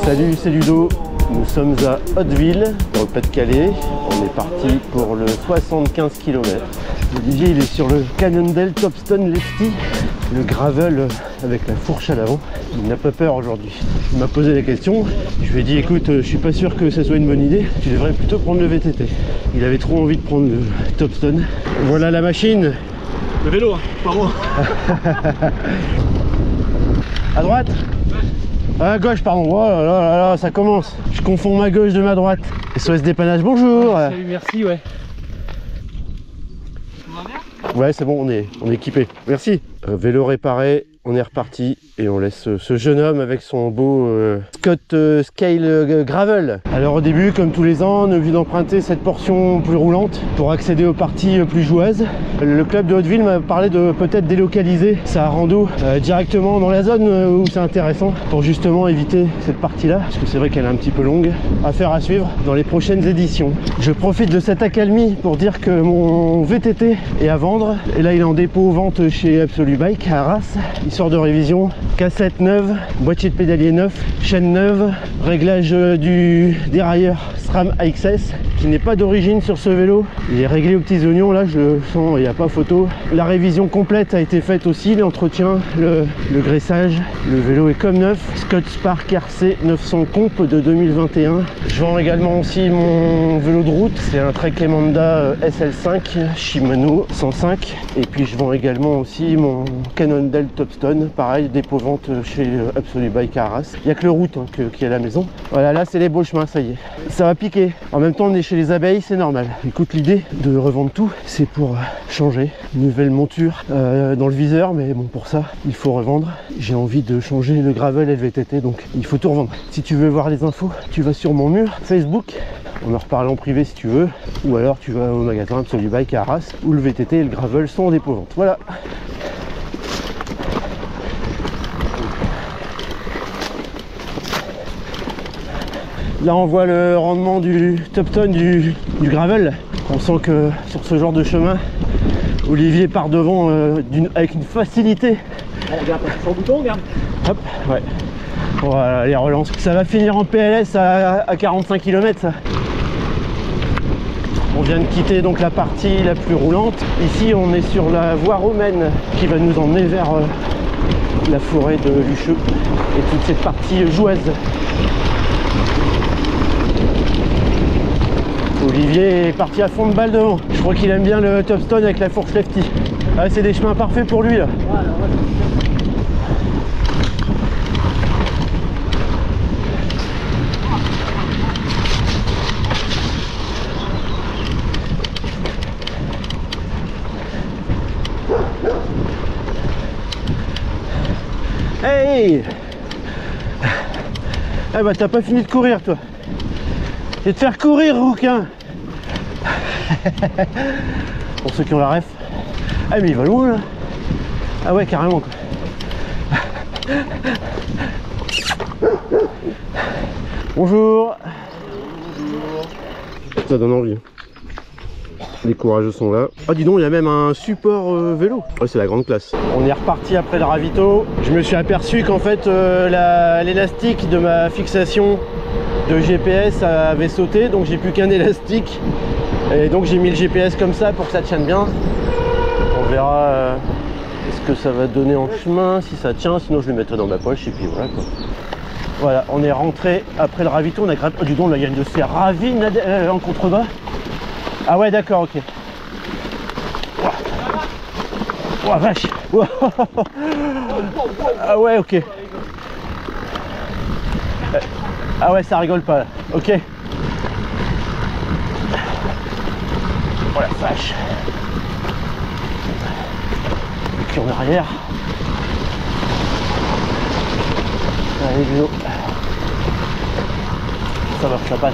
Salut, c'est Ludo. Nous sommes à Hauteville, dans le Pas-de-Calais. On est parti pour le 75 km. Olivier, il est sur le Cannondale Topstone Lefty, le gravel avec la fourche à l'avant. Il n'a pas peur aujourd'hui. Il m'a posé la question. Je lui ai dit, écoute, je suis pas sûr que ça soit une bonne idée. Tu devrais plutôt prendre le VTT. Il avait trop envie de prendre le Topstone. Voilà la machine. Le vélo, hein, pas moi. À droite? À gauche, pardon. Oh là là là là, ça commence. Je confonds ma gauche de ma droite. SOS dépannage, bonjour. Salut, merci, ouais. Ouais, c'est bon, on est équipé. Merci. Vélo réparé, on est reparti et on laisse ce jeune homme avec son beau Scott Scale Gravel. Alors au début, comme tous les ans, on a vu d'emprunter cette portion plus roulante pour accéder aux parties plus joueuses. Le club de Hauteville m'a parlé de peut-être délocaliser sa rando directement dans la zone où c'est intéressant pour justement éviter cette partie-là, parce que c'est vrai qu'elle est un petit peu longue. Affaire à suivre dans les prochaines éditions. Je profite de cette accalmie pour dire que mon VTT est à vendre et là il est en dépôt vente chez Absolu Bike à Arras. Il sort de révision, cassette neuve, boîtier de pédalier neuf, chaîne neuve, réglage du dérailleur SRAM AXS qui n'est pas d'origine sur ce vélo. Il est réglé aux petits oignons, là je le sens, il n'y a pas photo. La révision complète a été faite aussi, l'entretien, le graissage. Le vélo est comme neuf. Scott Spark RC 900 Comp de 2021. Je vends également aussi mon vélo de route, c'est un Trek Emanda SL5 Shimano 105. Et puis je vends également aussi mon Cannondale Topstone, pareil, dépôt vente chez Absolu Bike à Arras. Il n'y a que le route hein, qui est à la maison. Voilà, là c'est les beaux chemins, ça y est. Ça va piquer. En même temps on est chez les abeilles, c'est normal. Écoute, l'idée de revendre tout, c'est pour changer. Une nouvelle monture dans le viseur, mais bon, pour ça, il faut revendre. J'ai envie de changer le gravel et le VTT, donc il faut tout revendre. Si tu veux voir les infos, tu vas sur mon mur Facebook. On en reparle en privé si tu veux, ou alors tu vas au magasin Absolu Bike à Arras, où le VTT et le gravel sont en dépôt vente. Voilà. Là on voit le rendement du Topstone, du gravel. On sent que sur ce genre de chemin, Olivier part devant avec une facilité. On regarde sur le bouton, regarde. Hop, ouais. Voilà les relances. Ça va finir en PLS à 45 km ça. On vient de quitter donc la partie la plus roulante. Ici on est sur la voie romaine qui va nous emmener vers la forêt de Lucheux et toute cette partie joueuse. Olivier est parti à fond de balle devant. Je crois qu'il aime bien le Topstone avec la fourche lefty. Ah, c'est des chemins parfaits pour lui là. Voilà, voilà. Hey! Eh bah t'as pas fini de courir toi. Et de faire courir, rouquin. Pour ceux qui ont la ref. Ah mais il va loin là. Ah ouais, carrément quoi. Bonjour. Ça donne envie. Les courageux sont là. Ah dis donc, il y a même un support vélo. Ouais, c'est la grande classe. On est reparti après le ravito. Je me suis aperçu qu'en fait l'élastique de ma fixation de GPS avait sauté, donc j'ai plus qu'un élastique. Et donc j'ai mis le GPS comme ça pour que ça tienne bien. On verra ce que ça va donner en chemin, si ça tient, sinon je le mettrai dans ma poche et puis voilà quoi. Voilà, on est rentré après le ravito, on a grimpé. Oh dis donc, là il y a une de ces ravines en contrebas. Ah ouais d'accord, ok. Oh vache. Ah ouais, ok. Ah ouais, ça rigole pas là. Ok. Oh la vache. Et puis en arrière. Allez vélo. Ça va, ça passe.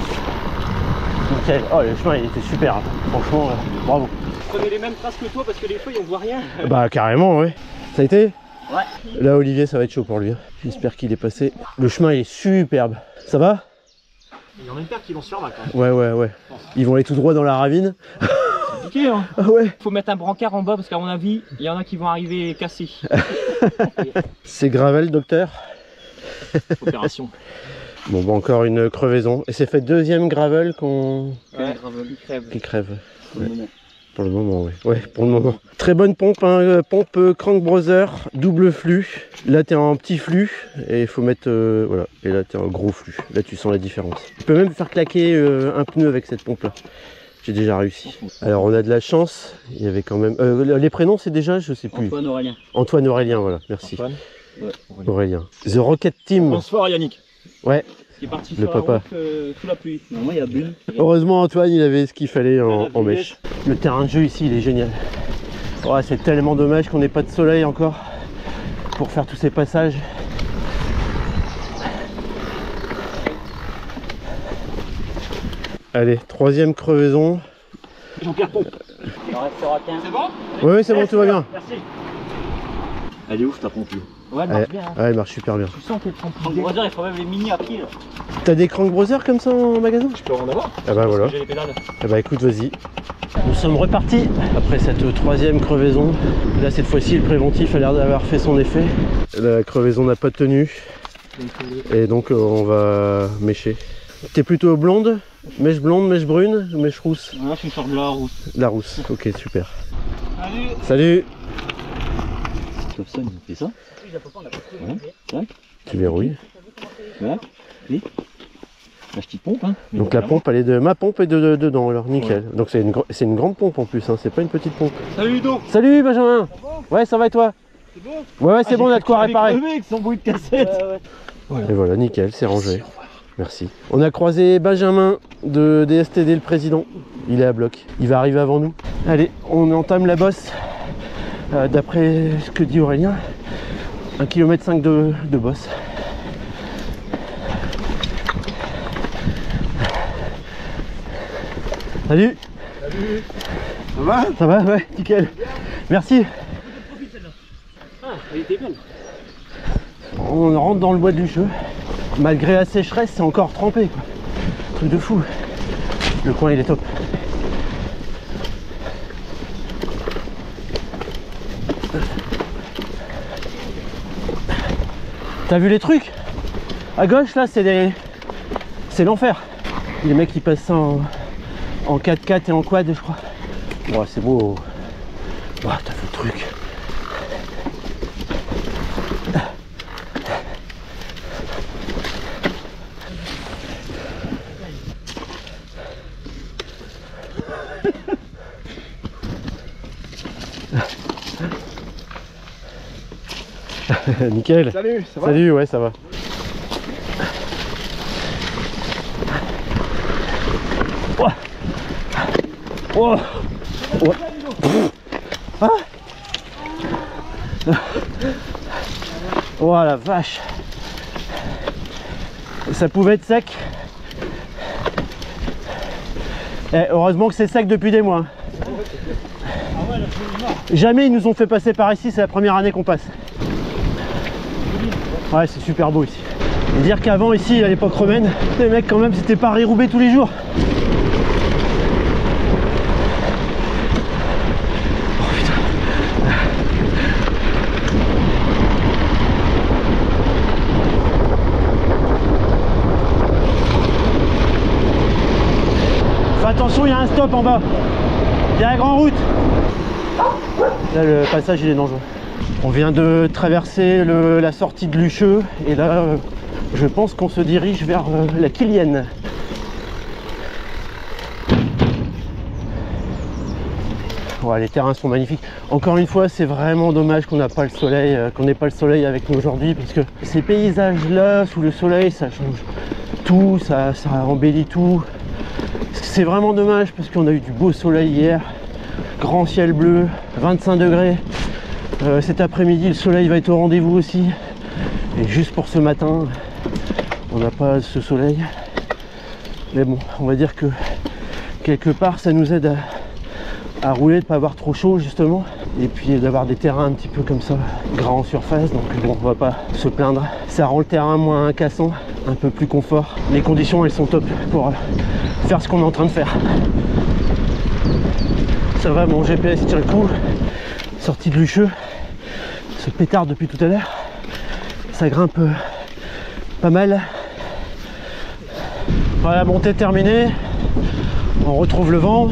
Nickel. Oh le chemin il était super. Franchement, bravo. Prenez les mêmes traces que toi parce que les feuilles on voit rien. Bah carrément ouais. Ça a été? Ouais. Là Olivier ça va être chaud pour lui. J'espère qu'il est passé. Le chemin il est superbe. Ça va? Il y en a une paire qui vont se faire mal quand même. Ouais. Ils vont aller tout droit dans la ravine. C'est piqué hein. Ah ouais. Faut mettre un brancard en bas parce qu'à mon avis, il y en a qui vont arriver cassés. C'est gravel docteur. Opération. Bon, bah encore une crevaison. Et c'est fait deuxième gravel qu'on... Ouais, qui crève. Ouais. Pour le moment, oui. Ouais, pour le moment. Très bonne pompe, hein, pompe Crank Brother, double flux. Là, t'es en petit flux et il faut mettre... voilà. Et là, t'es en gros flux. Là, tu sens la différence. Tu peux même faire claquer un pneu avec cette pompe-là. J'ai déjà réussi. Alors, on a de la chance. Il y avait quand même... les prénoms, c'est déjà, je sais plus. Antoine Aurélien. Antoine Aurélien, voilà. Merci. Antoine. Ouais, Aurélien. The Rocket Team. Bonsoir Yannick. Ouais. Qui est parti le sur papa. La route, sous la pluie. Non, moi, il y a Bulle. Heureusement, Antoine, il avait ce qu'il fallait en mèche. Le terrain de jeu ici, il est génial. Ouais, c'est tellement dommage qu'on n'ait pas de soleil encore pour faire tous ces passages. Allez, troisième crevaison. Jean-Pierre Pompe. Il en restera 15. C'est bon? Oui, c'est bon, tout va bien. Merci. Elle est ouf ta pompe. Ouais, elle marche bien. Hein. Ouais, elle marche super bien. Tu sens qu'elle prend Crank Brother, il faut même les mini à pied là. T'as des Crank Brother comme ça en magasin? Je peux en avoir. Ah bah voilà. J'ai les pédales. Ah bah écoute, vas-y. Nous sommes repartis après cette troisième crevaison. Là, cette fois-ci, le préventif a l'air d'avoir fait son effet. La crevaison n'a pas tenu. Et donc, on va mècher. T'es plutôt blonde, mèche brune ou mèche rousse? Là, je suis sur de la rousse. La rousse, ok, super. Salut. Salut. Thompson, il fait ça. Ouais. Tu verrouilles. Ouais. Et la petite pompe. Hein. Donc la pompe, elle est de ma pompe et de dedans, alors nickel. Ouais. Donc c'est une grande pompe en plus, hein. C'est pas une petite pompe. Salut Ludo. Salut Benjamin. Ouais, ça va et toi? C'est bon? Ouais, c'est bon, on a de quoi réparer. Avec son bruit de cassette. Et voilà, nickel, c'est rangé. Merci. On a croisé Benjamin de DSTD, le président. Il est à bloc. Il va arriver avant nous. Allez, on entame la bosse. D'après ce que dit Aurélien, 1,5 km de bosse. Salut. Salut. Ça va? Ça va, ouais, nickel. Merci. Ah, elle était belle. On rentre dans le bois de Lucheux. Malgré la sécheresse, c'est encore trempé, quoi. Truc de fou. Le coin, il est top. T'as vu les trucs? À gauche, là, c'est l'enfer. Les mecs qui passent ça en 4x4 et en quad, je crois. Ouais, c'est beau. Ouais, t'as vu le truc. Nickel. Salut, ça va? Salut, ouais, ça va. Oh. Oh. Ouais. Ah. Oh la vache. Ça pouvait être sec. Eh, heureusement que c'est sec depuis des mois. Jamais ils nous ont fait passer par ici, c'est la première année qu'on passe. Ouais, c'est super beau ici. Et dire qu'avant ici, à l'époque romaine, les mecs quand même, c'était Paris-Roubaix tous les jours. Oh putain. Fais attention, il y a un stop en bas. Il y a la grande route. Là, le passage, il est dangereux. On vient de traverser la sortie de Lucheux et là je pense qu'on se dirige vers la Kilienne. Ouais, les terrains sont magnifiques. Encore une fois, c'est vraiment dommage qu'on n'ait pas le soleil, avec nous aujourd'hui, parce que ces paysages là sous le soleil, ça change tout, ça embellit tout. C'est vraiment dommage parce qu'on a eu du beau soleil hier, grand ciel bleu, 25 degrés. Cet après-midi, le soleil va être au rendez-vous aussi. Et juste pour ce matin, on n'a pas ce soleil. Mais bon, on va dire que quelque part, ça nous aide à rouler, de ne pas avoir trop chaud justement. Et puis d'avoir des terrains un petit peu comme ça, grands en surface. Donc bon, on va pas se plaindre. Ça rend le terrain moins cassant, un peu plus confort. Les conditions, elles sont top pour faire ce qu'on est en train de faire. Ça va, mon GPS tient le coup. Sortie de Lucheux, se pétarde depuis tout à l'heure, ça grimpe pas mal, Voilà, la montée terminée. On retrouve le vent.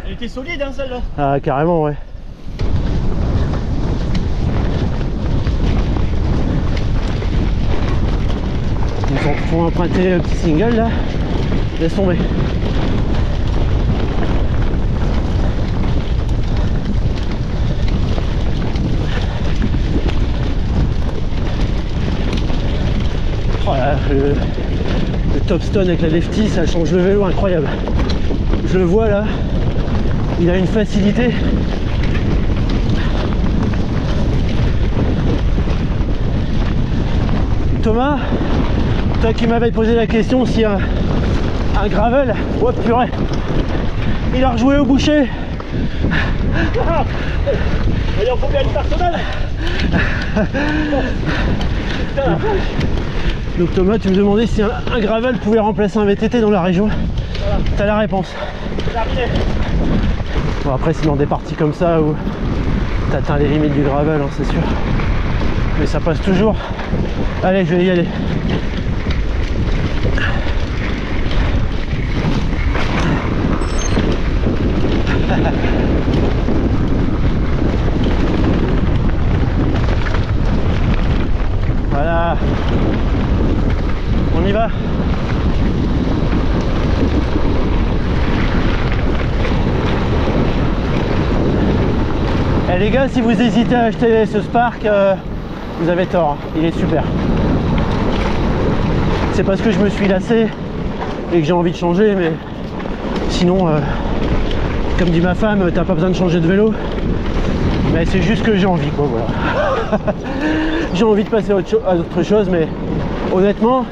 Elle était solide hein celle-là. Ah carrément ouais. Ils ont emprunté le petit single là. Laisse tomber. Oh là, le topstone avec la lefty, ça change le vélo, incroyable. Je le vois là, il a une facilité. Thomas, toi qui m'avais posé la question si un gravel, oh purée, il a rejoué au boucher. Il en faut bien une personnelle. Donc Thomas, tu me demandais si un gravel pouvait remplacer un VTT dans la région. Voilà. T'as la réponse. Bon, après c'est dans des parties comme ça où t'atteins les limites du gravel, hein, c'est sûr. Mais ça passe toujours. Allez, je vais y aller. Voilà. On y va. Eh les gars, si vous hésitez à acheter ce Spark, vous avez tort, il est super. C'est parce que je me suis lassé et que j'ai envie de changer, mais sinon, comme dit ma femme, t'as pas besoin de changer de vélo. Mais c'est juste que j'ai envie, quoi, voilà. J'ai envie de passer à autre chose, mais honnêtement,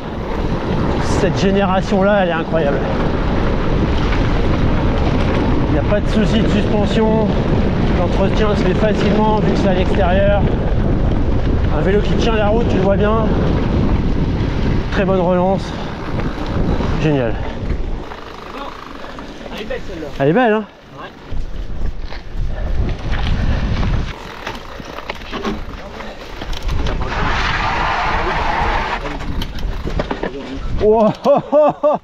cette génération-là, elle est incroyable. Il n'y a pas de souci de suspension, l'entretien se fait facilement vu que c'est à l'extérieur. Un vélo qui tient la route, tu le vois bien. Très bonne relance. Génial. Elle est belle celle-là. Elle est belle, hein? Ouais. Oh, oh, oh, oh.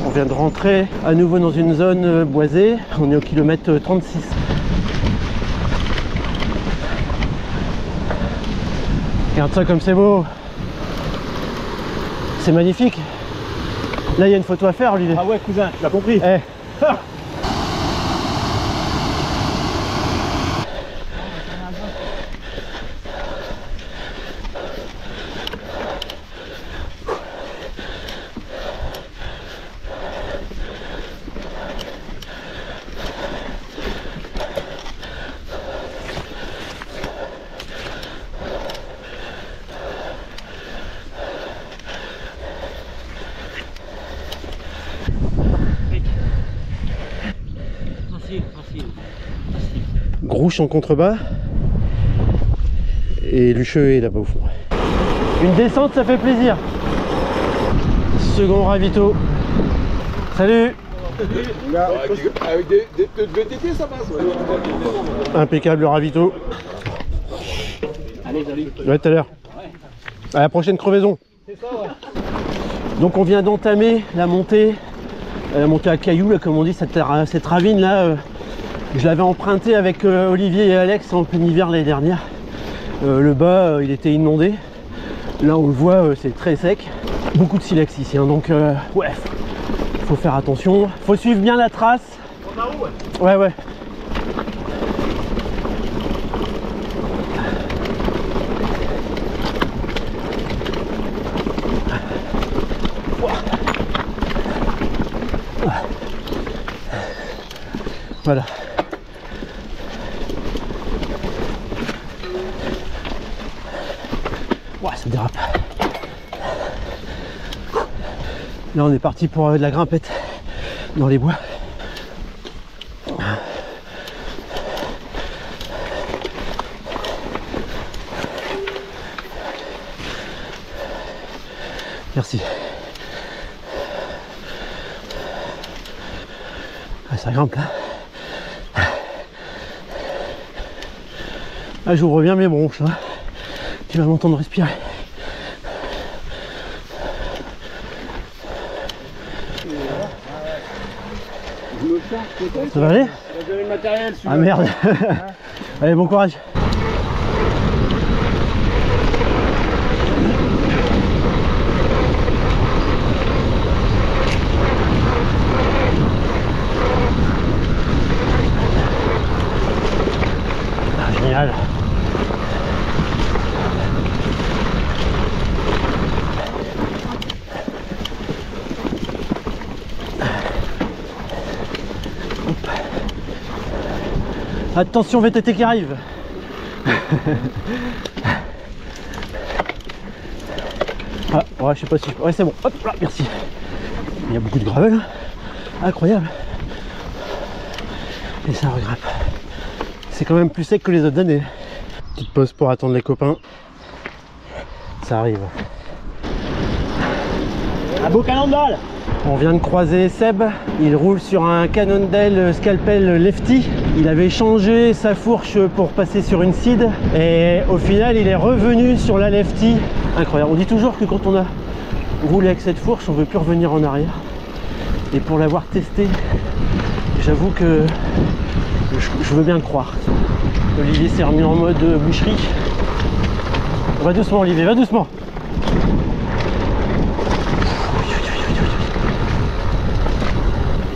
On vient de rentrer à nouveau dans une zone boisée. On est au kilomètre 36. Regarde ça comme c'est beau. C'est magnifique. Là il y a une photo à faire, lui. Ah ouais cousin, tu l'as compris. Eh. Grouche en contrebas et Lucheux est là-bas au fond. Une descente, ça fait plaisir. Second ravito. Salut. Avec des VTT ça passe. Ouais. Impeccable le ravito. Allez, salut. Ouais, tout à l'heure. À la prochaine crevaison. C'est ça, ouais. Donc on vient d'entamer la montée à cailloux, là, comme on dit, cette ravine là. Je l'avais emprunté avec Olivier et Alex en plein hiver l'année dernière. Le bas, il était inondé. Là, on le voit, c'est très sec. Beaucoup de silex ici, hein, donc ouais, faut faire attention. Faut suivre bien la trace. On a où, ouais. Ouais, ouais. Voilà. Ouais, ça dérape. Là, on est parti pour de la grimpette dans les bois. Merci. Ah, ça grimpe là. Ah, j'ouvre bien mes bronches là. Tu vas m'entendre respirer. Ça va aller? Ah merde. Allez, bon courage. Ah, génial. Attention, VTT qui arrive. Ah, ouais, je sais pas si... Ouais, c'est bon. Hop là, merci. Il y a beaucoup de gravel. Incroyable. Et ça regrimpe. C'est quand même plus sec que les autres années. Petite pause pour attendre les copains. Ça arrive. Un beau Cannondale. On vient de croiser Seb, il roule sur un Cannondale Scalpel Lefty. Il avait changé sa fourche pour passer sur une Seed et au final il est revenu sur la Lefty. Incroyable, on dit toujours que quand on a roulé avec cette fourche on ne veut plus revenir en arrière. Et pour l'avoir testé, j'avoue que je veux bien le croire. Olivier s'est remis en mode boucherie. Va doucement Olivier, va doucement.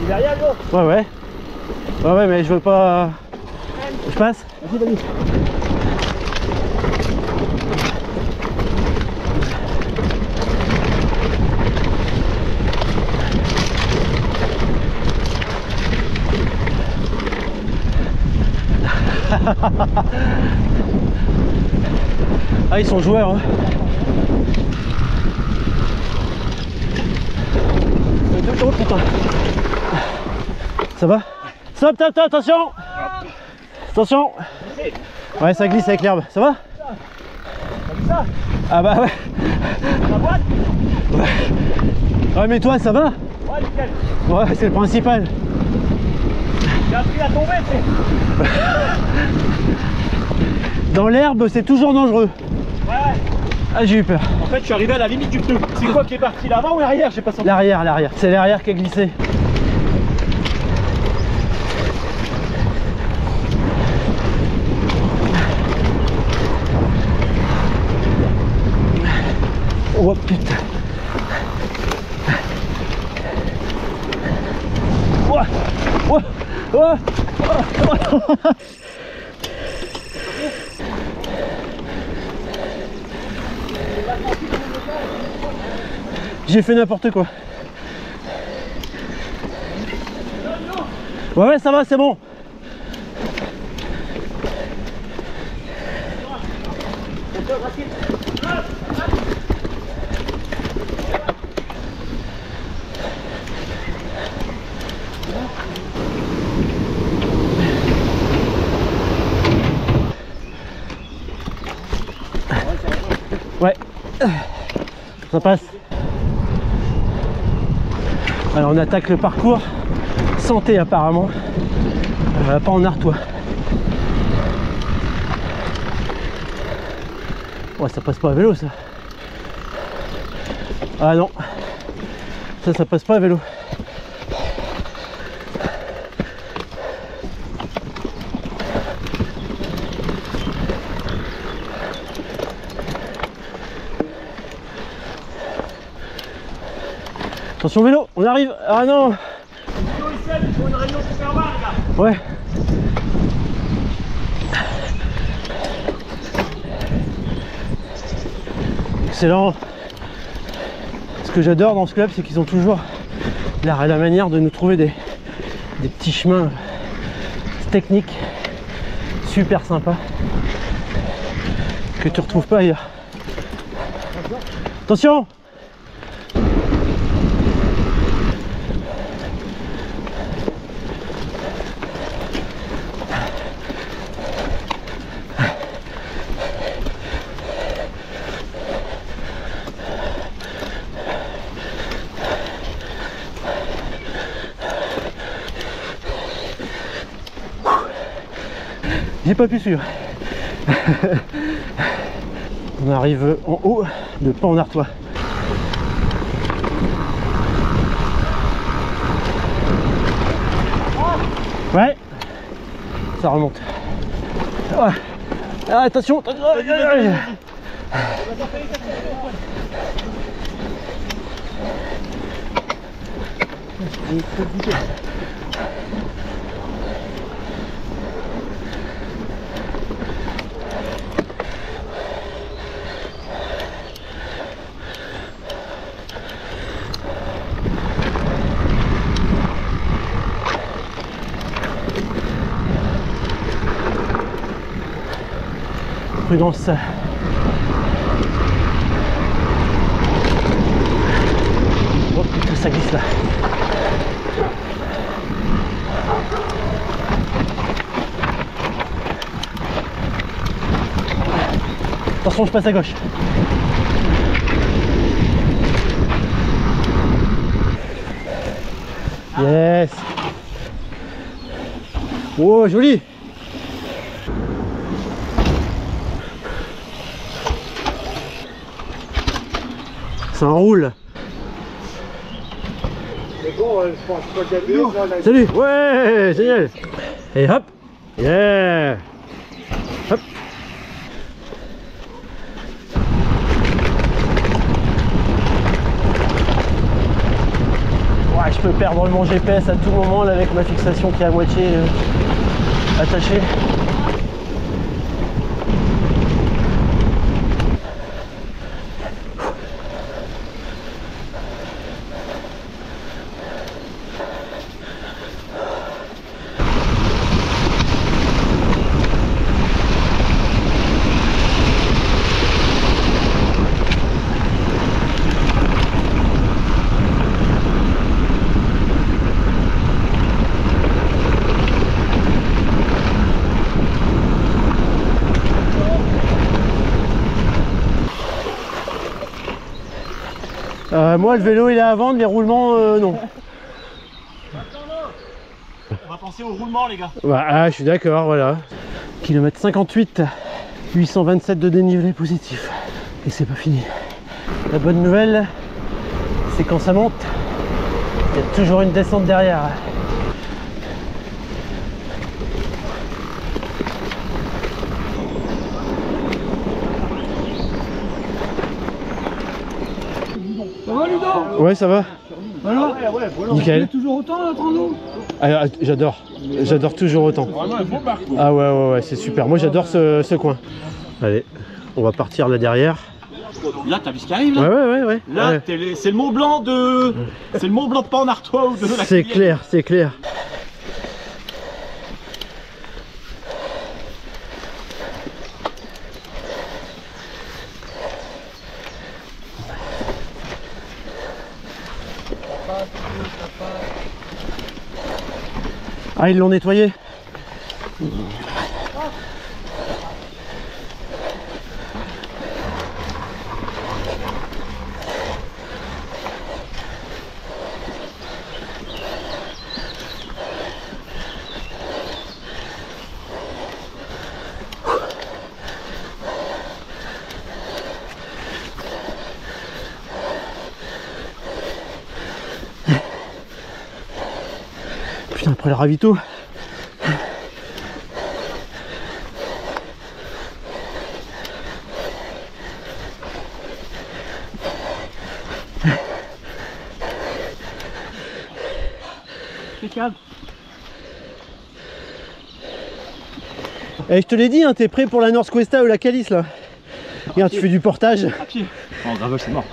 Derrière, go. Ouais, ouais. Ouais, ouais, mais je veux pas... Je passe? Vas-y, vas-y. Ah, ils sont joueurs, hein. Oh putain. Ça va? Stop, stop, stop, attention. Attention. Ouais, ça glisse avec l'herbe. Ça va? Ah bah ouais. Ouais, mais toi, ça va? Ouais, nickel. Ouais, c'est le principal. J'ai appris à tomber, tu sais. Dans l'herbe, c'est toujours dangereux. Ouais. Ah, j'ai eu peur. En fait, je suis arrivé à la limite du pneu. C'est quoi qui est parti, l'avant ou l'arrière? J'ai pas senti. L'arrière, l'arrière. C'est l'arrière qui a glissé. Oh putain. Oh, oh, oh, oh. J'ai fait n'importe quoi. Ouais, ouais, ça va, c'est bon. Ouais, ça passe. Alors on attaque le parcours santé apparemment, pas en Artois. Ouais, ça passe pas à vélo ça. Ah non, ça passe pas à vélo. Attention vélo, on arrive. Ah non. Ouais. Excellent. Ce que j'adore dans ce club, c'est qu'ils ont toujours l'art et la manière de nous trouver des petits chemins techniques super sympas que tu retrouves pas ailleurs. Attention. J'ai pas pu suivre. On arrive en haut de Pont-en-Artois. Ouais, ça remonte. Ouais. Ah, attention, attention. Prudence. Oh putain, ça glisse là. Attention, je passe à gauche. Yes. Oh, joli. Ça enroule. C'est bon, je pense pas qu'il y a des... Salut. Ouais, génial. Et hop. Yeah. Hop. Ouais, je peux perdre mon GPS à tout moment là, avec ma fixation qui est à moitié attachée. Moi le vélo il est à vendre, les roulements non. On va penser au roulement les gars. Bah, ah, je suis d'accord, voilà. Kilomètre 58, 827 de dénivelé positif. Et c'est pas fini. La bonne nouvelle, c'est quand ça monte, il y a toujours une descente derrière. Ça va Ludo? Ouais, ça va. Alors, Nickel. toujours autant là, nous? Ah, j'adore toujours autant. Vraiment un beau parcours. Ah ouais, c'est super. Moi j'adore ce coin. Allez, on va partir là derrière. Là t'as vu ce qui arrive là? Ouais. Là c'est le Mont Blanc de... C'est le Mont Blanc de Pont-en-Artois ou de la... C'est clair, c'est clair. Ah, ils l'ont nettoyé. Putain, après le ravito. Et je te l'ai dit, hein, t'es prêt pour la Northquesta ou la Calice là. Regarde, tu fais du portage. À pied. Oh grave, c'est mort.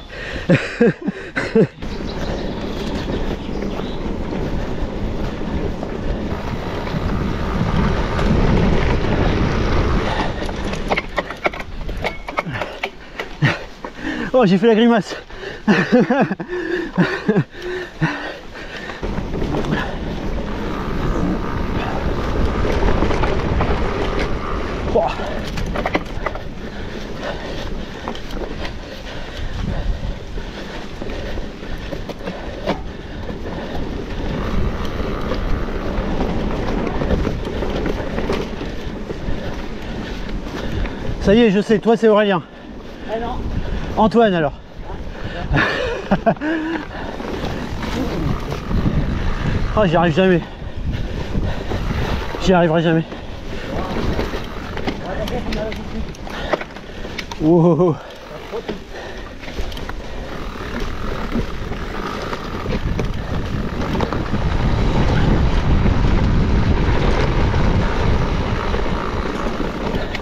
Oh, j'ai fait la grimace. Oh. Ça y est, je sais, toi c'est Aurélien. Antoine alors. Oh, j'y arrive jamais. J'y arriverai jamais. Wow.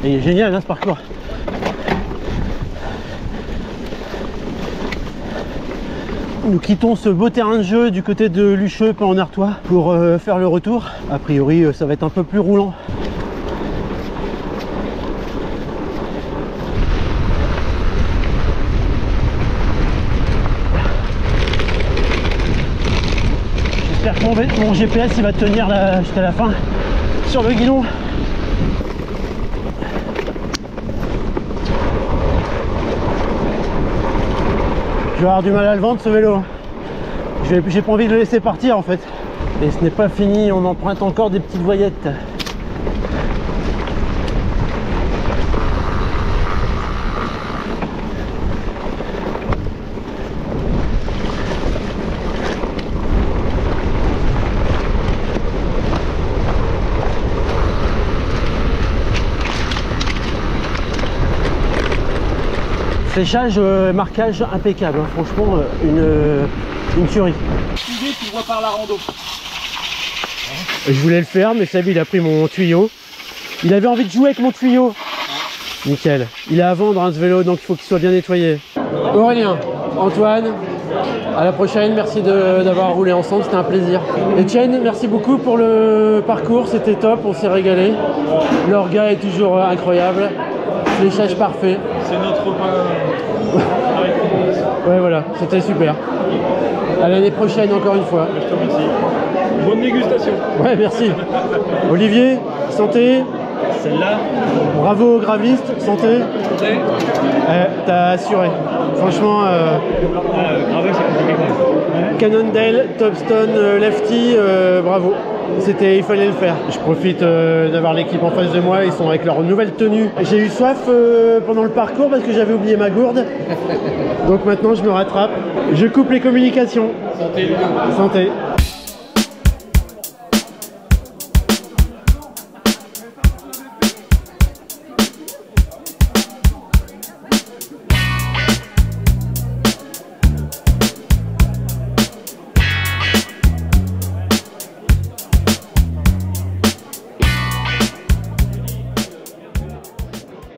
Et il est génial hein, ce parcours. Nous quittons ce beau terrain de jeu du côté de Lucheux, pas en Artois, pour faire le retour. A priori, ça va être un peu plus roulant. J'espère que mon GPS il va tenir jusqu'à la fin sur le guidon. Je vais avoir du mal à le vendre ce vélo. J'ai pas envie de le laisser partir en fait. Et ce n'est pas fini, on emprunte encore des petites voyettes. Fléchage, marquage impeccable, hein. Franchement une tuerie. Tu vois par la rando. Je voulais le faire mais Seb il a pris mon tuyau. Il avait envie de jouer avec mon tuyau. Nickel. Il est à vendre hein, ce vélo donc il faut qu'il soit bien nettoyé. Aurélien, Antoine, à la prochaine, merci d'avoir roulé ensemble, c'était un plaisir. Etienne, merci beaucoup pour le parcours, c'était top, on s'est régalé. L'orga est toujours incroyable, fléchage parfait. C'est notre repas. Ouais voilà, c'était super. À l'année prochaine encore une fois. Je te remercie. Bonne dégustation. Ouais, merci. Olivier, santé. Celle-là. Bravo aux gravistes, santé. Santé. T'as assuré. Franchement, Gravé, c'est compliqué. Cannondale, Topstone, Lefty, bravo. Il fallait le faire. Je profite d'avoir l'équipe en face de moi, ils sont avec leur nouvelle tenue. J'ai eu soif pendant le parcours parce que j'avais oublié ma gourde. Donc maintenant je me rattrape. Je coupe les communications. Santé. Santé.